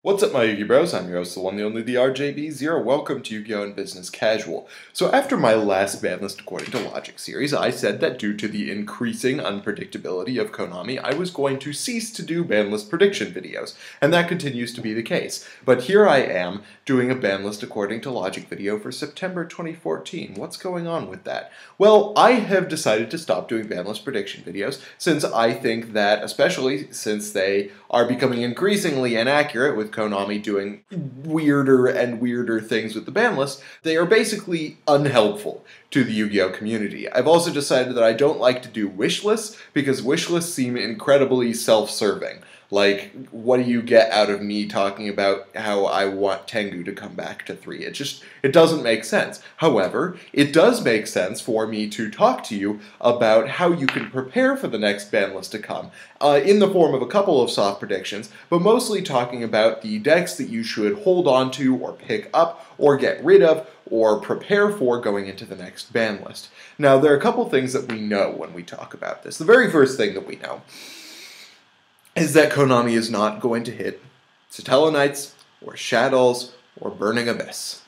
What's up, my Yu-Gi Bros? I'm your host, the one, the only, the RJB0. Welcome to Yu-Gi-Oh! And Business Casual. So after my last Banlist According to Logic series, I said that due to the increasing unpredictability of Konami, I was going to cease to do Banlist prediction videos, and that continues to be the case. But here I am, doing a Banlist According to Logic video for September 2014. What's going on with that? Well, I have decided to stop doing Banlist prediction videos, since I think that, especially since they are becoming increasingly inaccurate with Konami doing weirder and weirder things with the ban list, they are basically unhelpful to the Yu-Gi-Oh! Community. I've also decided that I don't like to do wish lists, because wish lists seem incredibly self-serving. Like, what do you get out of me talking about how I want Tengu to come back to 3? It doesn't make sense. However, it does make sense for me to talk to you about how you can prepare for the next ban list to come, in the form of a couple of soft predictions, but mostly talking about the decks that you should hold on to, or pick up, or get rid of, or prepare for going into the next ban list. Now, there are a couple things that we know when we talk about this. The very first thing that we know is that Konami is not going to hit Satellanites, or Shadows, or Burning Abyss.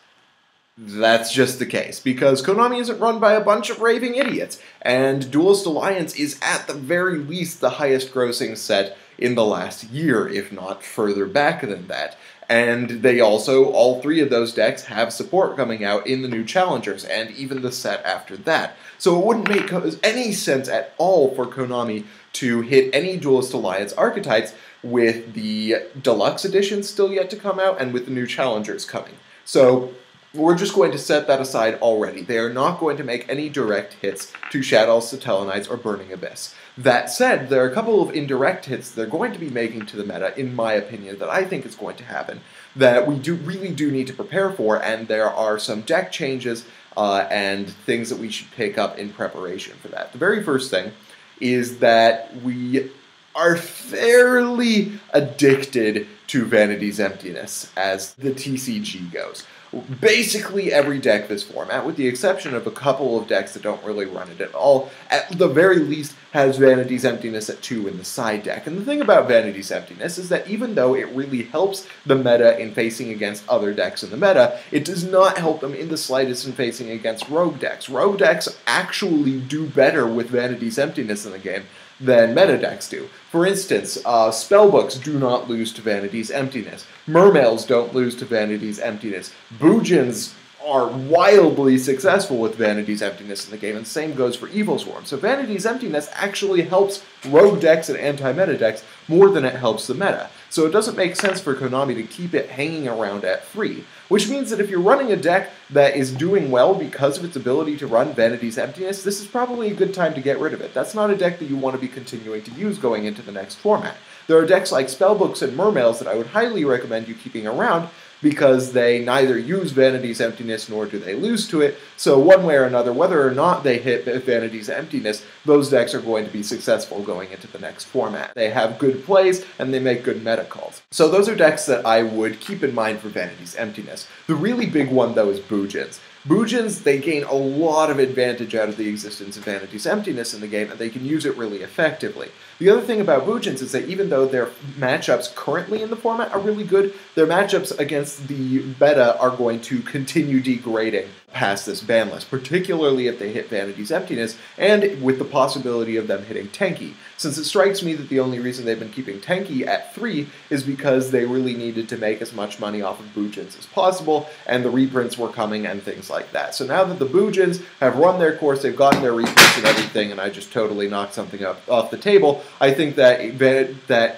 That's just the case, because Konami isn't run by a bunch of raving idiots, and Duelist Alliance is at the very least the highest grossing set in the last year, if not further back than that. And they also, all three of those decks have support coming out in the new Challengers, and even the set after that. So it wouldn't make any sense at all for Konami to hit any Duelist Alliance archetypes with the Deluxe Edition still yet to come out, and with the new Challengers coming. So we're just going to set that aside already. They are not going to make any direct hits to Shadows, Satellanites, or Burning Abyss. That said, there are a couple of indirect hits they're going to be making to the meta, in my opinion, that I think is going to happen, that we really do need to prepare for, and there are some deck changes and things that we should pick up in preparation for that. The very first thing is that we are fairly addicted to Vanity's Emptiness as the TCG goes. Basically every deck this format, with the exception of a couple of decks that don't really run it at all, at the very least has Vanity's Emptiness at 2 in the side deck. And the thing about Vanity's Emptiness is that even though it really helps the meta in facing against other decks in the meta, it does not help them in the slightest in facing against rogue decks. Rogue decks actually do better with Vanity's Emptiness in the game than meta decks do. For instance, spellbooks do not lose to Vanity's Emptiness. Mermails don't lose to Vanity's Emptiness. Boojins are wildly successful with Vanity's Emptiness in the game, and the same goes for Evil Swarm. So Vanity's Emptiness actually helps rogue decks and anti-meta decks more than it helps the meta. So it doesn't make sense for Konami to keep it hanging around at 3. Which means that if you're running a deck that is doing well because of its ability to run Vanity's Emptiness, this is probably a good time to get rid of it. That's not a deck that you want to be continuing to use going into the next format. There are decks like Spellbooks and Mermails that I would highly recommend you keeping around, because they neither use Vanity's Emptiness nor do they lose to it, so one way or another, whether or not they hit Vanity's Emptiness, those decks are going to be successful going into the next format. They have good plays, and they make good meta calls. So those are decks that I would keep in mind for Vanity's Emptiness. The really big one, though, is Boojins. Boojins, they gain a lot of advantage out of the existence of Vanity's Emptiness in the game, and they can use it really effectively. The other thing about Boojins is that even though their matchups currently in the format are really good, their matchups against the meta are going to continue degrading past this ban list, particularly if they hit Vanity's Emptiness, and with the possibility of them hitting Tenki, since it strikes me that the only reason they've been keeping Tenki at 3 is because they really needed to make as much money off of Boojins as possible, and the reprints were coming and things like that. So now that the Boojins have run their course, they've gotten their reprints and everything, and I just totally knocked something off the table, I think that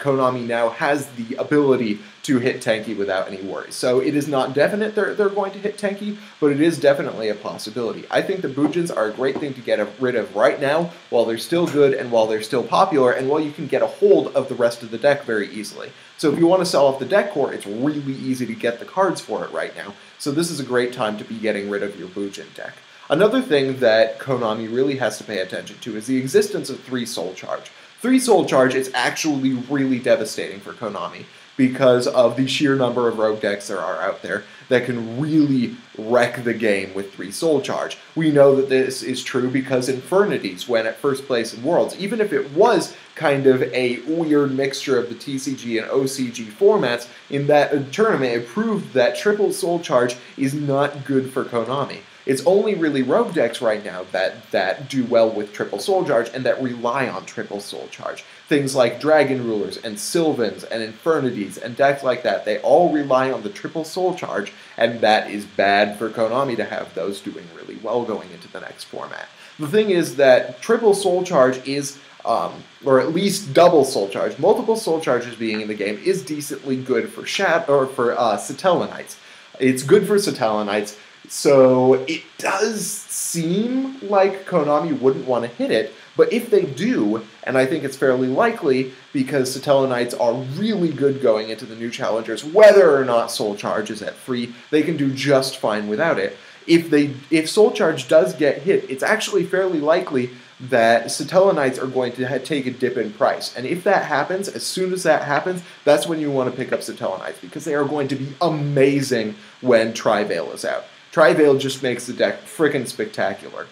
Konami now has the ability to hit Tenki without any worries. So it is not definite they're going to hit Tenki, but it is definitely a possibility. I think the Boojins are a great thing to get rid of right now, while they're still good and while they're still popular, and while you can get a hold of the rest of the deck very easily. So if you want to sell off the deck core, it's really easy to get the cards for it right now. So this is a great time to be getting rid of your Boojin deck. Another thing that Konami really has to pay attention to is the existence of 3 Soul Charge. 3 Soul Charge is actually really devastating for Konami. because of the sheer number of rogue decks there are out there that can really wreck the game with 3 Soul Charge. We know that this is true because Infernities went at first place in Worlds. Even if it was kind of a weird mixture of the TCG and OCG formats, in that tournament it proved that triple Soul Charge is not good for Konami. It's only really rogue decks right now that do well with triple Soul Charge and that rely on triple Soul Charge. Things like Dragon Rulers and Sylvans and Infernities and decks like that, they all rely on the triple Soul Charge, and that is bad for Konami to have those doing really well going into the next format. The thing is that triple Soul Charge is, or at least double Soul Charge, multiple Soul Charges being in the game is decently good for Satellanites. It's good for Satellanites. So it does seem like Konami wouldn't want to hit it, but if they do, and I think it's fairly likely, because Satellanites are really good going into the new challengers, whether or not Soul Charge is at 3, they can do just fine without it. If Soul Charge does get hit, it's actually fairly likely that Satellanites are going to take a dip in price. And if that happens, as soon as that happens, that's when you want to pick up Satellanites, because they are going to be amazing when Tri-Veil is out. Tri-Veil just makes the deck frickin' spectacular.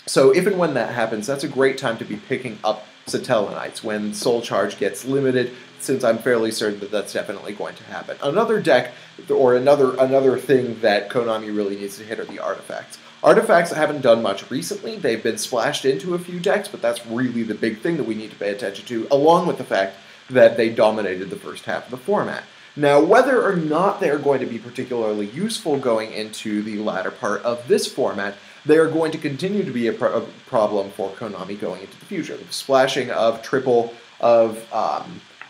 So if and when that happens, that's a great time to be picking up Satellanites when Soul Charge gets limited, since I'm fairly certain that that's definitely going to happen. Another deck, or another thing that Konami really needs to hit are the artifacts. Artifacts haven't done much recently. They've been splashed into a few decks, but that's really the big thing that we need to pay attention to, along with the fact that they dominated the first half of the format. Now, whether or not they are going to be particularly useful going into the latter part of this format, they are going to continue to be a problem for Konami going into the future. The splashing of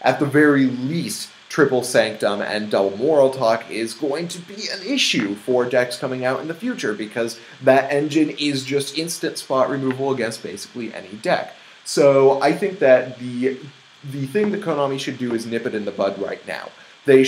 at the very least, triple Sanctum and double Moral Talk is going to be an issue for decks coming out in the future, because that engine is just instant spot removal against basically any deck. So I think that the thing that Konami should do is nip it in the bud right now. I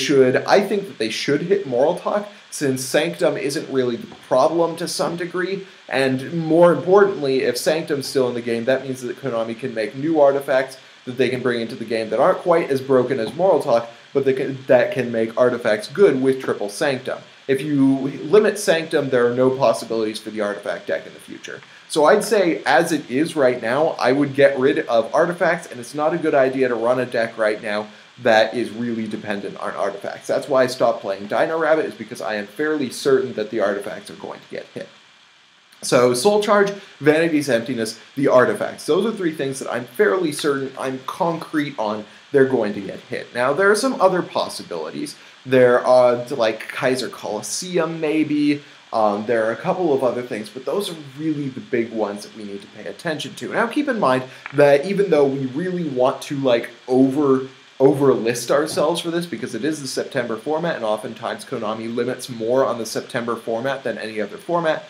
think that they should hit Moral Talk, since Sanctum isn't really the problem to some degree, and more importantly, if Sanctum's still in the game, that means that Konami can make new artifacts that they can bring into the game that aren't quite as broken as Moral Talk, but that can make artifacts good with triple Sanctum. If you limit Sanctum, there are no possibilities for the artifact deck in the future. So I'd say, as it is right now, I would get rid of artifacts, and it's not a good idea to run a deck right now that is really dependent on artifacts. That's why I stopped playing Dino Rabbit, is because I am fairly certain that the artifacts are going to get hit. So Soul Charge, Vanity's Emptiness, the artifacts. Those are 3 things that I'm fairly certain, I'm concrete on, they're going to get hit. Now, there are some other possibilities. There are, like, Kaiser Coliseum, maybe. There are a couple of other things, but those are really the big ones that we need to pay attention to. Now, keep in mind that even though we really want to, like, overlist ourselves for this, because it is the September format, and oftentimes Konami limits more on the September format than any other format,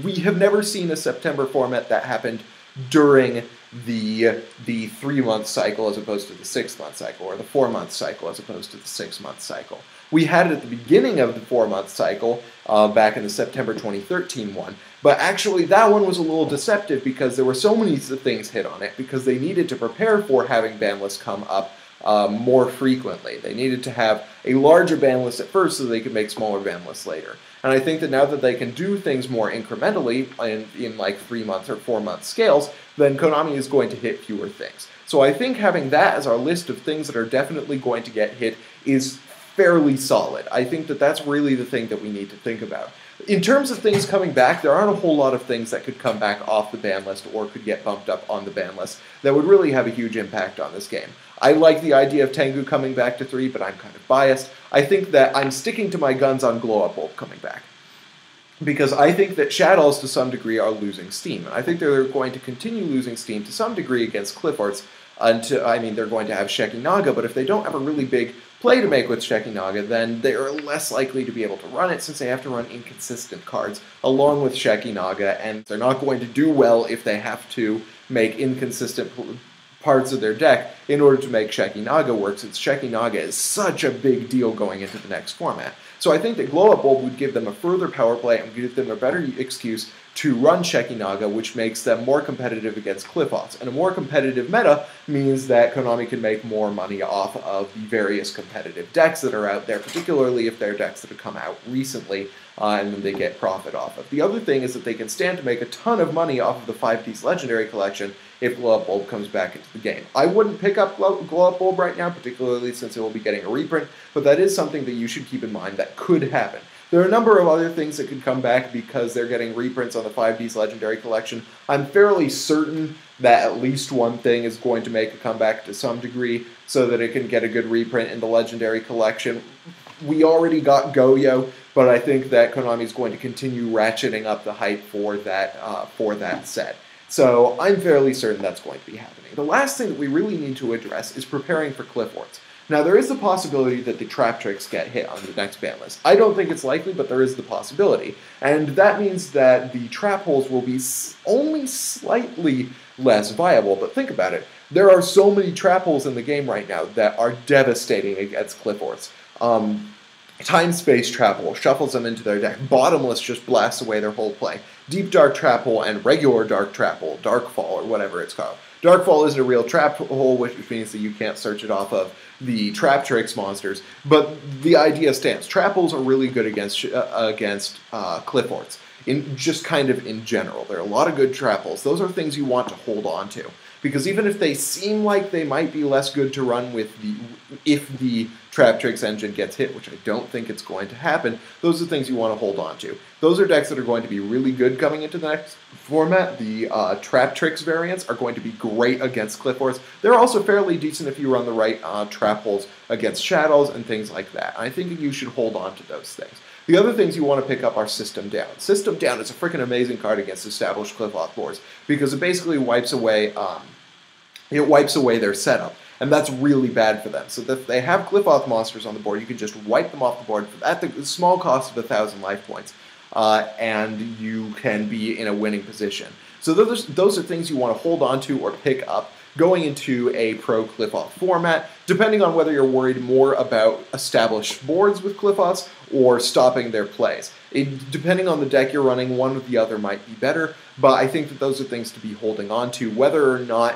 we have never seen a September format that happened during the 3-month cycle as opposed to the 6-month cycle, or the 4-month cycle as opposed to the 6-month cycle. We had it at the beginning of the 4-month cycle, back in the September 2013 one, but actually that one was a little deceptive because there were so many things hit on it, because they needed to prepare for having Banlist come up more frequently. They needed to have a larger ban list at first so they could make smaller ban lists later. And I think that now that they can do things more incrementally in like 3-month or 4-month scales, then Konami is going to hit fewer things. So I think having that as our list of things that are definitely going to get hit is fairly solid. I think that that's really the thing that we need to think about. In terms of things coming back, there aren't a whole lot of things that could come back off the ban list or could get bumped up on the ban list that would really have a huge impact on this game. I like the idea of Tengu coming back to 3, but I'm kind of biased. I think that I'm sticking to my guns on Glow Up Bulb coming back, because I think that Shadows to some degree are losing steam. And I think they're going to continue losing steam to some degree against Cliff Arts until, I mean, they're going to have Shekinaga, but if they don't have a really big play to make with Shekinaga, then they are less likely to be able to run it, since they have to run inconsistent cards along with Shekinaga, and they're not going to do well if they have to make inconsistent parts of their deck in order to make Shekinaga work, since Shekinaga is such a big deal going into the next format. So I think that Glow Up Bulb would give them a further power play and give them a better excuse to run Shekinaga, which makes them more competitive against Qliphotts. And a more competitive meta means that Konami can make more money off of the various competitive decks that are out there, particularly if they're decks that have come out recently and then they get profit off of. The other thing is that they can stand to make a ton of money off of the 5-piece Legendary Collection if Glow Up Bulb comes back into the game. I wouldn't pick up Glow Up Bulb right now, particularly since it will be getting a reprint, but that is something that you should keep in mind that could happen. There are a number of other things that could come back because they're getting reprints on the 5D's Legendary Collection. I'm fairly certain that at least one thing is going to make a comeback to some degree so that it can get a good reprint in the Legendary Collection. We already got Goyo, but I think that Konami is going to continue ratcheting up the hype for that set. So I'm fairly certain that's going to be happening. The last thing that we really need to address is preparing for Qliphorts. Now, there is the possibility that the trap tricks get hit on the next ban list. I don't think it's likely, but there is the possibility. And that means that the trap holes will be only slightly less viable. But think about it. There are so many trap holes in the game right now that are devastating against Qliphorts. Time-Space Trap Hole shuffles them into their deck. Bottomless just blasts away their whole play. Deep Dark Trap Hole and regular Dark Trap Hole, Darkfall or whatever it's called. Darkfall isn't a real trap hole, which means that you can't search it off of the Trap Tricks monsters, but the idea stands. Trap holes are really good against Qliphorts, just kind of in general. There are a lot of good trap holes. Those are things you want to hold on to, because even if they seem like they might be less good to run with if the Trap Tricks engine gets hit, which I don't think it's going to happen, those are things you want to hold on to. Those are decks that are going to be really good coming into the next format. The Trap Tricks variants are going to be great against Qliphorts. They're also fairly decent if you run the right trap holes against Shadows and things like that. I think you should hold on to those things. The other things you want to pick up are System Down. System Down is a freaking amazing card against established Qliphort boards because it basically wipes away their setup. And that's really bad for them. So if they have Qliphort monsters on the board, you can just wipe them off the board at the small cost of 1,000 life points. And you can be in a winning position. So those are things you want to hold on to or pick up going into a pro Qliphort format, depending on whether you're worried more about established boards with Qliphorts or stopping their plays. Depending on the deck you're running, one or the other might be better, but I think that those are things to be holding on to, whether or not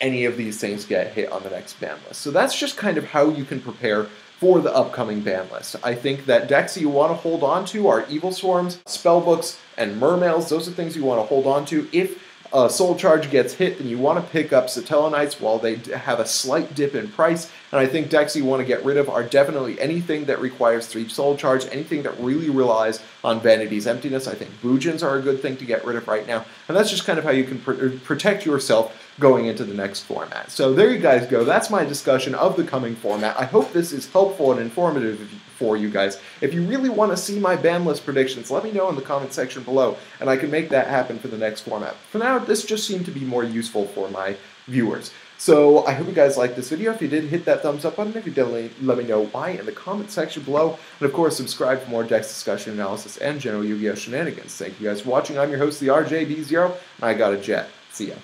any of these things get hit on the next ban list. So that's just kind of how you can prepare for the upcoming ban list. I think that decks you want to hold on to are Evil Swarms, Spellbooks, and Mermails. Those are things you want to hold on to. If Soul Charge gets hit, then you want to pick up Satellanites while they have a slight dip in price. And I think decks you want to get rid of are definitely anything that requires 3 Soul Charge, anything that really relies on Vanity's Emptiness. I think Boojins are a good thing to get rid of right now. And that's just kind of how you can protect yourself going into the next format. So there you guys go. That's my discussion of the coming format. I hope this is helpful and informative for you guys. If you really want to see my ban list predictions, let me know in the comment section below, and I can make that happen for the next format. For now, this just seemed to be more useful for my viewers. So I hope you guys liked this video. If you did, hit that thumbs up button. If you didn't, let me know why in the comment section below. And of course, subscribe for more decks discussion, analysis, and general Yu-Gi-Oh! Shenanigans. Thank you guys for watching. I'm your host, the RJB0, and I got a jet. See ya.